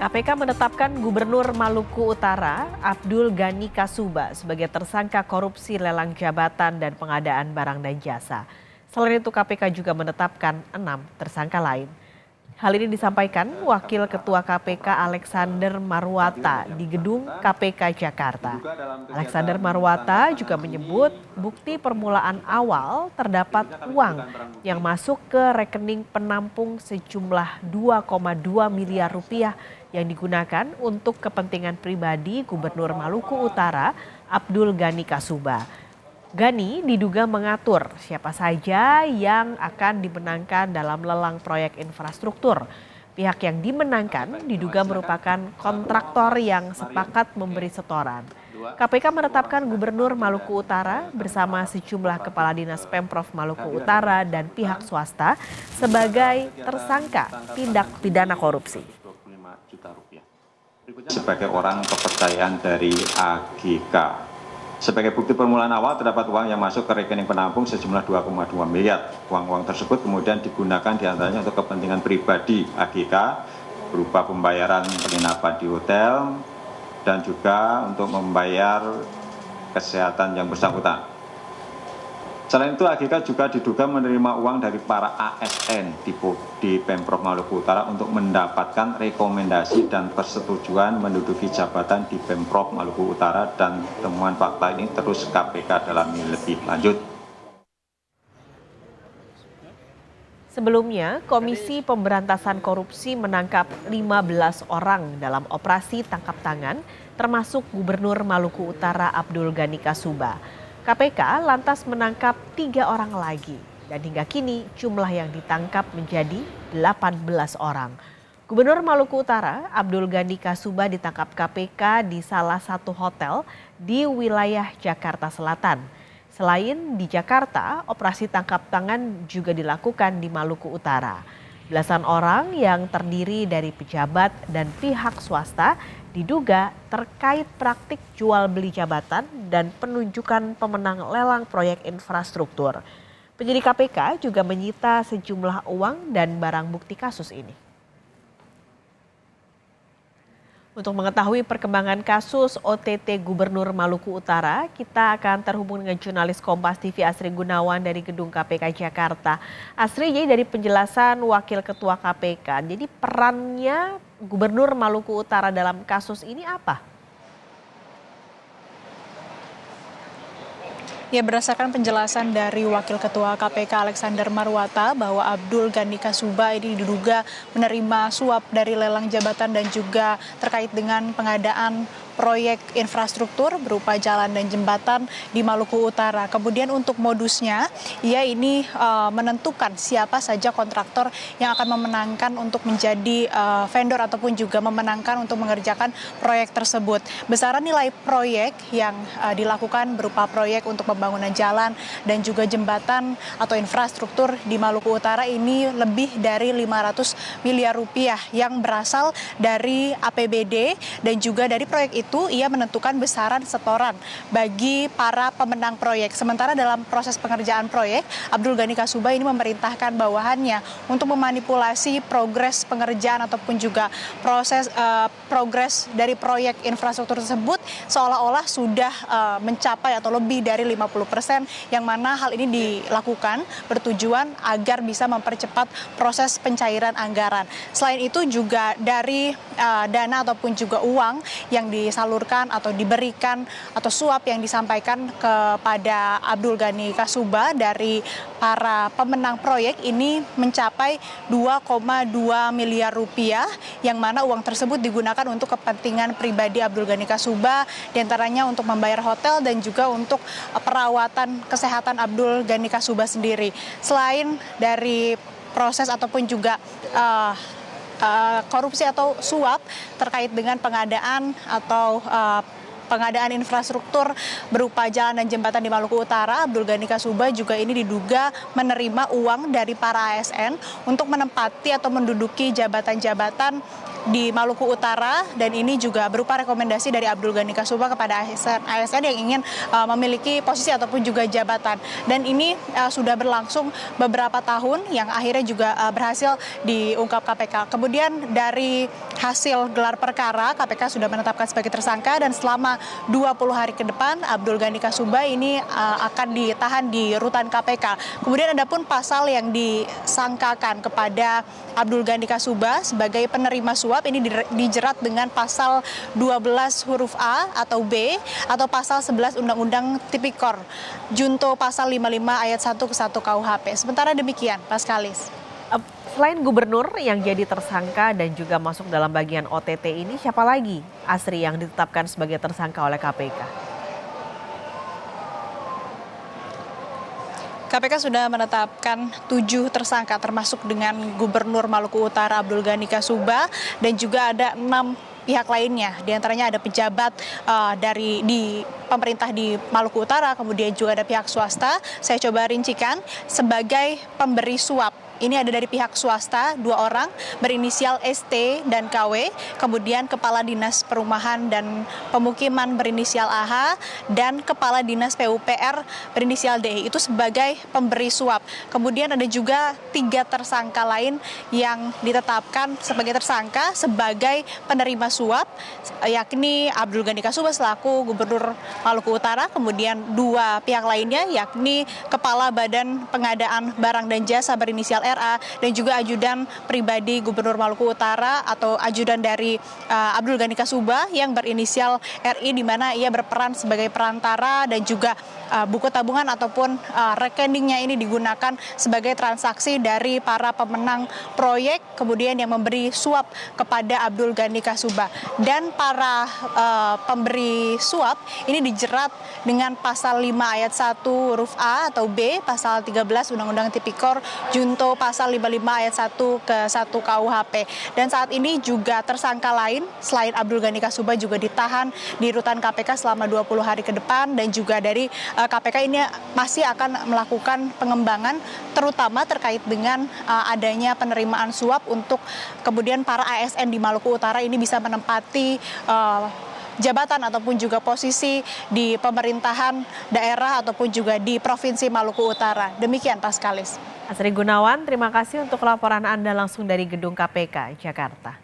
KPK menetapkan Gubernur Maluku Utara, Abdul Ghani Kasuba, sebagai tersangka korupsi lelang jabatan dan pengadaan barang dan jasa. Selain itu, KPK juga menetapkan 6 tersangka lain. Hal ini disampaikan Wakil Ketua KPK Alexander Marwata di gedung KPK Jakarta. Alexander Marwata juga menyebut bukti permulaan awal terdapat uang yang masuk ke rekening penampung sejumlah 2,2 miliar rupiah yang digunakan untuk kepentingan pribadi Gubernur Maluku Utara Abdul Ghani Kasuba. Ghani diduga mengatur siapa saja yang akan dimenangkan dalam lelang proyek infrastruktur. Pihak yang dimenangkan diduga merupakan kontraktor yang sepakat memberi setoran. KPK menetapkan Gubernur Maluku Utara bersama sejumlah kepala dinas Pemprov Maluku Utara dan pihak swasta sebagai tersangka tindak pidana korupsi. Sebagai orang kepercayaan dari AGK. Sebagai bukti permulaan awal terdapat uang yang masuk ke rekening penampung sejumlah 2,2 miliar. Uang-uang tersebut kemudian digunakan diantaranya untuk kepentingan pribadi AGK berupa pembayaran penginapan di hotel dan juga untuk membayar kesehatan yang bersangkutan. Selain itu AGK juga diduga menerima uang dari para ASN di Pemprov Maluku Utara untuk mendapatkan rekomendasi dan persetujuan menduduki jabatan di Pemprov Maluku Utara, dan temuan fakta ini terus KPK dalami lebih lanjut. Sebelumnya, Komisi Pemberantasan Korupsi menangkap 15 orang dalam operasi tangkap tangan, termasuk Gubernur Maluku Utara Abdul Ghani Kasuba. KPK lantas menangkap 3 orang lagi dan hingga kini jumlah yang ditangkap menjadi 18 orang. Gubernur Maluku Utara Abdul Ghani Kasuba ditangkap KPK di salah satu hotel di wilayah Jakarta Selatan. Selain di Jakarta, operasi tangkap tangan juga dilakukan di Maluku Utara. Belasan orang yang terdiri dari pejabat dan pihak swasta diduga terkait praktik jual beli jabatan dan penunjukan pemenang lelang proyek infrastruktur. Penyidik KPK juga menyita sejumlah uang dan barang bukti kasus ini. Untuk mengetahui perkembangan kasus OTT Gubernur Maluku Utara, kita akan terhubung dengan jurnalis Kompas TV Asri Gunawan dari Gedung KPK Jakarta. Asri, jadi dari penjelasan Wakil Ketua KPK, jadi perannya Gubernur Maluku Utara dalam kasus ini apa? Ya, berdasarkan penjelasan dari Wakil Ketua KPK Alexander Marwata bahwa Abdul Ghani Kasuba ini diduga menerima suap dari lelang jabatan dan juga terkait dengan pengadaan proyek infrastruktur berupa jalan dan jembatan di Maluku Utara. Kemudian untuk modusnya, ia ini menentukan siapa saja kontraktor yang akan memenangkan untuk menjadi vendor ataupun juga memenangkan untuk mengerjakan proyek tersebut. Besaran nilai proyek yang dilakukan berupa proyek untuk pembangunan jalan dan juga jembatan atau infrastruktur di Maluku Utara ini lebih dari 500 miliar rupiah yang berasal dari APBD, dan juga dari proyek itu ia menentukan besaran setoran bagi para pemenang proyek. Sementara dalam proses pengerjaan proyek, Abdul Ghani Kasuba ini memerintahkan bawahannya untuk memanipulasi progres pengerjaan ataupun juga proses progres dari proyek infrastruktur tersebut seolah-olah sudah mencapai atau lebih dari 50%, yang mana hal ini dilakukan bertujuan agar bisa mempercepat proses pencairan anggaran. Selain itu juga dari dana ataupun juga uang yang disalurkan atau diberikan atau suap yang disampaikan kepada Abdul Ghani Kasuba dari para pemenang proyek ini mencapai 2,2 miliar rupiah, yang mana uang tersebut digunakan untuk kepentingan pribadi Abdul Ghani Kasuba, diantaranya untuk membayar hotel dan juga untuk perawatan kesehatan Abdul Ghani Kasuba sendiri. Selain dari proses ataupun juga korupsi atau suap terkait dengan pengadaan atau pengadaan infrastruktur berupa jalan dan jembatan di Maluku Utara, Abdul Ghani Kasuba juga ini diduga menerima uang dari para ASN untuk menempati atau menduduki jabatan-jabatan di Maluku Utara, dan ini juga berupa rekomendasi dari Abdul Ghani Kasuba kepada ASN yang ingin memiliki posisi ataupun juga jabatan. Dan ini sudah berlangsung beberapa tahun yang akhirnya juga berhasil diungkap KPK. Kemudian dari hasil gelar perkara, KPK sudah menetapkan sebagai tersangka, dan selama 20 hari ke depan Abdul Ghani Kasuba ini akan ditahan di rutan KPK. Kemudian ada pun pasal yang disangkakan kepada Abdul Ghani Kasuba sebagai penerima suap ini dijerat dengan pasal 12 huruf A atau B atau pasal 11 Undang-Undang Tipikor junto pasal 55 ayat 1 ke 1 KUHP. Sementara demikian, Paskalis. Selain gubernur yang jadi tersangka dan juga masuk dalam bagian OTT ini, siapa lagi Asri yang ditetapkan sebagai tersangka oleh KPK? KPK sudah menetapkan 7 tersangka termasuk dengan Gubernur Maluku Utara Abdul Ghani Kasuba, dan juga ada 6 pihak lainnya. Di antaranya ada pejabat di pemerintah di Maluku Utara, kemudian juga ada pihak swasta. Saya coba rincikan sebagai pemberi suap. Ini ada dari pihak swasta 2 orang berinisial ST dan KW, kemudian Kepala Dinas Perumahan dan Pemukiman berinisial AH, dan Kepala Dinas PUPR berinisial DI, itu sebagai pemberi suap. Kemudian ada juga 3 tersangka lain yang ditetapkan sebagai tersangka sebagai penerima suap, yakni Abdul Ghani Kasuba selaku Gubernur Maluku Utara, kemudian 2 pihak lainnya yakni Kepala Badan Pengadaan Barang dan Jasa berinisial RA, dan juga ajudan pribadi Gubernur Maluku Utara atau ajudan dari Abdul Ghani Kasuba yang berinisial RI, di mana ia berperan sebagai perantara, dan juga buku tabungan ataupun rekeningnya ini digunakan sebagai transaksi dari para pemenang proyek kemudian yang memberi suap kepada Abdul Ghani Kasuba. Dan para pemberi suap ini dijerat dengan pasal 5 ayat 1 huruf A atau B, pasal 13 Undang-Undang Tipikor junto pasal 55 ayat 1 ke 1 KUHP. Dan saat ini juga tersangka lain selain Abdul Ghani Kasuba juga ditahan di rutan KPK selama 20 hari ke depan, dan juga dari KPK ini masih akan melakukan pengembangan terutama terkait dengan adanya penerimaan suap untuk kemudian para ASN di Maluku Utara ini bisa menempati jabatan ataupun juga posisi di pemerintahan daerah ataupun juga di Provinsi Maluku Utara. Demikian, Paskalis. Asri Gunawan, terima kasih untuk laporan Anda langsung dari Gedung KPK, Jakarta.